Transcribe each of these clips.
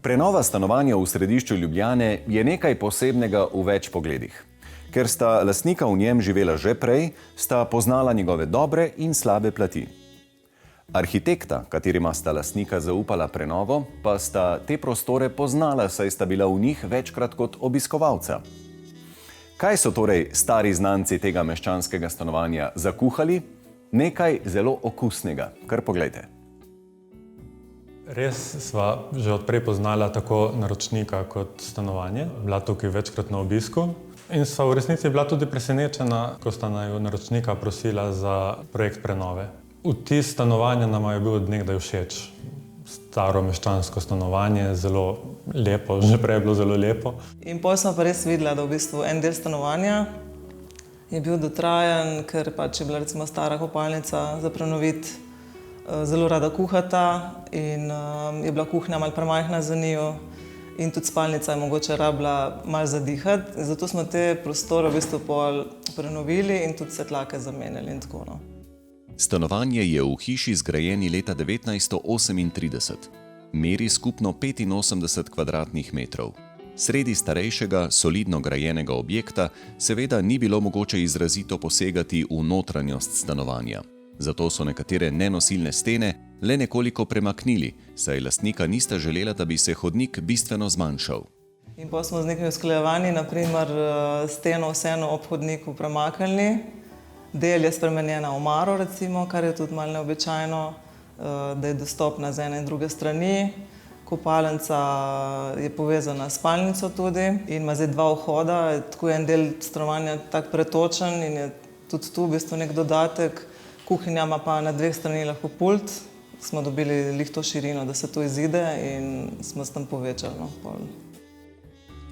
Prenova stanovanja v središču Ljubljane je nekaj posebnega v več pogledih. Ker sta lastnika v njem živela že prej, sta poznala njegove dobre in slabe plati. Arhitekta, katerima sta lastnika zaupala prenovo, pa sta te prostore poznala, saj sta bila v njih večkrat kot obiskovalca. Kaj so torej stari znanci tega meščanskega stanovanja zakuhali? Nekaj zelo okusnega. Kar poglejte. Res sva že odprej poznala tako naročnika kot stanovanje. Bila tukaj večkrat na obisku in sva v resnici bila tudi presenečena, ko sta naju naročnika prosila za projekt prenove. Vtis stanovanja nama je bil od nekdaj všeč. Staro meščansko stanovanje, zelo lepo, že prej je bilo zelo lepo. In potem sem pa res videla, da v bistvu en del stanovanja je bil dotrajan, ker pač je bila recimo stara kopalnica za prenoviti. Zelo rada kuhata in je bila kuhinja malo premajhna za njiju in tudi spalnica je mogoče rabila malo zadihati. Zato smo te prostore v bistvu pol prenovili in tudi svetlake zamenjali in tako. Stanovanje je v hiši zgrajeni leta 1938. Meri skupno 85 kvadratnih metrov. Sredi starejšega, solidno grajenega objekta seveda ni bilo mogoče izrazito posegati v notranjost stanovanja. Zato so nekatere nenosilne stene le nekoliko premaknili, saj lastnika nista želela, da bi se hodnik bistveno zmanjšal. In potem smo z nekimi usklajevanji, naprimer steno vseeno ob hodniku premaknili. Del je spremenjena v omaro, recimo, kar je tudi malo neobičajno, da je dostopna z ene in druge strani. Kopalnica je povezana s spalnico tudi in ima zdaj dva vhoda. Tako je en del stanovanja tak pretočen in je tudi tu v bistvu nek dodatek. Kuhinja ima pa na dveh strani lahko pult. Smo dobili lih to širino, da se to izide in smo s tem povečali.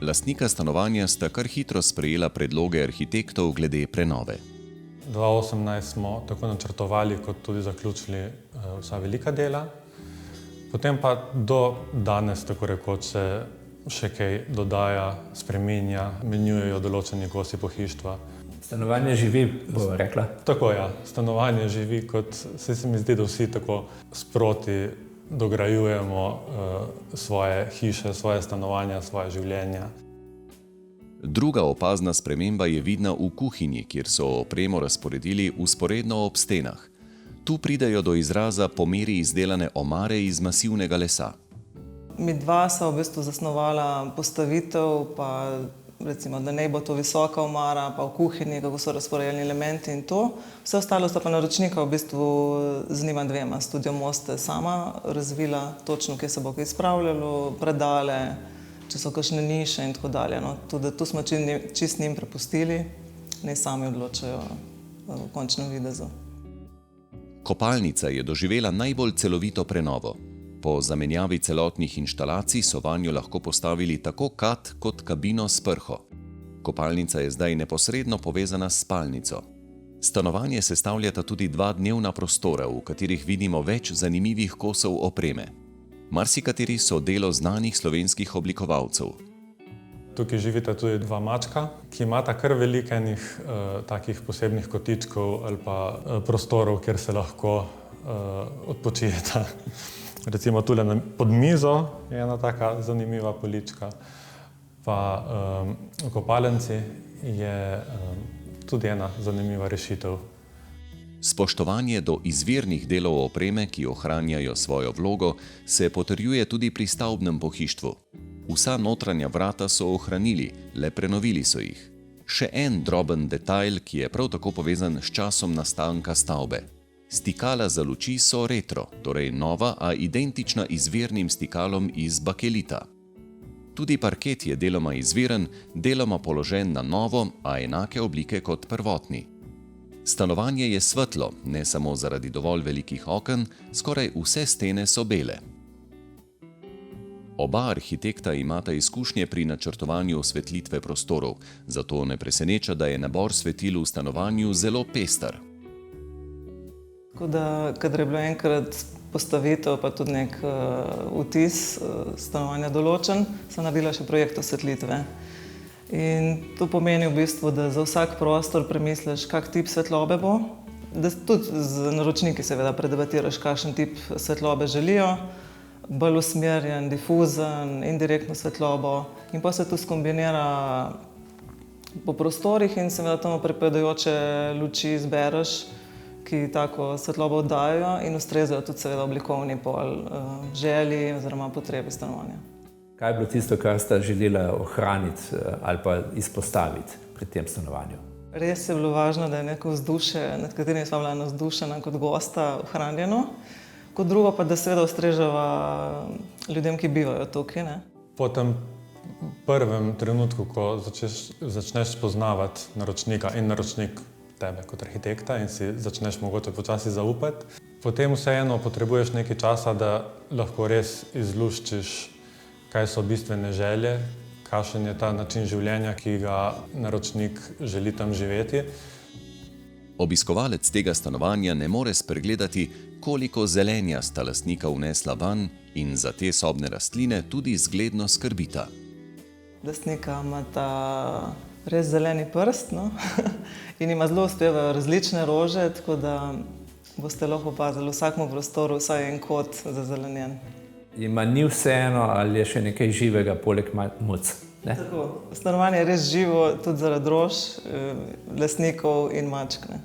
Lastnika stanovanja sta kar hitro sprejela predloge arhitektov glede prenove. 2018 smo tako načrtovali, kot tudi zaključili vsa velika dela. Potem pa do danes, tako rekoč, se še kaj dodaja, spreminja, menjujejo določeni kosi pohištva. Stanovanje živi, bova rekla. Tako, ja. Stanovanje živi, kot se mi zdi, da vsi tako sproti dograjujemo svoje hiše, svoje stanovanja, svoje življenja. Druga opazna sprememba je vidna v kuhinji, kjer so opremo razporedili vzporedno ob stenah. Tu pridejo do izraza po meri izdelane omare iz masivnega lesa. Mi dva sva v bistvu zasnovala postavitev, pa recimo, da ne bo to visoka omara, pa v kuhinji, kako so razporejeni elementi in to. Vse ostalo sta pa naročnika v bistvu z njima dvema. Studio Moste sama razvila točno, kje se bo kaj spravljalo, predale, če so kakšne niše in tako dalje. Tudi tu smo čist njim prepustili, ne sami odločajo v končnem videzu. Kopalnica je doživela najbolj celovito prenovo. Po zamenjavi celotnih inštalacij so vanjo lahko postavili tako kat kot kabino s prho. Kopalnica je zdaj neposredno povezana s spalnico. Stanovanje sestavljata tudi dva dnevna prostora, v katerih vidimo več zanimivih kosov opreme. Marsikateri so delo znanih slovenskih oblikovalcev. Tukaj živita tudi dva mačka, ki imata kar veliko enih takih posebnih kotičkov ali pa prostorov, kjer se lahko odpočijeta. Recimo tule pod mizo je ena taka zanimiva polička, pa v kopalnici je tudi ena zanimiva rešitev. Spoštovanje do izvirnih delov opreme, ki ohranjajo svojo vlogo, se potrjuje tudi pri stavbnem pohištvu. Vsa notranja vrata so ohranili, le prenovili so jih. Še en droben detajl, ki je prav tako povezan s časom nastanka stavbe. Stikala za luči so retro, torej nova, a identična izvirnim stikalom iz bakelita. Tudi parket je deloma izviren, deloma položen na novo, a enake oblike kot prvotni. Stanovanje je svetlo, ne samo zaradi dovolj velikih oken, skoraj vse stene so bele. Oba arhitekta imata izkušnje pri načrtovanju osvetlitve prostorov, zato ne preseneča, da je nabor svetil v stanovanju zelo pester. Tako da, kadar je bilo enkrat postavitev, pa tudi nek vtis stanovanja določen, sem naredila še projekt osvetlitve. In to pomeni v bistvu, da za vsak prostor premisliš, kak tip svetlobe bo, da tudi z naročniki seveda predebatiraš, kakšen tip svetlobe želijo. bolj usmerjen, difuzen, indirektno svetlobo. In pa se to skombinira po prostorih in seveda temu pripadajoče luči izbereš, ki tako svetlobo oddajajo in ustrezajo tudi seveda oblikovni pol želji oziroma potrebi stanovanja. Kaj je bilo tisto, kar sta želela ohraniti ali pa izpostaviti pri tem stanovanju? Res je bilo važno, da je neko vzdušje, nad katerim sva bila navdušena kot gosta, ohranjeno. Kot drugo pa, da seveda ustrežava ljudem, ki bivajo tukaj, ne? Po tem prvem trenutku, ko začneš spoznavati naročnika in naročnik tebe kot arhitekta in si začneš mogoče počasi zaupati, potem vseeno potrebuješ nekaj časa, da lahko res izluščiš, kaj so bistvene želje, kakšen je ta način življenja, ki ga naročnik želi tam živeti. Obiskovalec tega stanovanja ne more spregledati, koliko zelenja sta lastnika vnesla vanj in za te sobne rastline tudi zgledno skrbita. Lastnika imata res zeleni prst, no? In ima zelo uspevajo različne rože, tako da boste lahko opazili v vsakem prostoru vsaj en kot zazelenjen. Ima ni vseeno, ali je še nekaj živega poleg muc? Tako, stanovanje je res živo tudi zaradi rož, lastnikov in mačk, ne?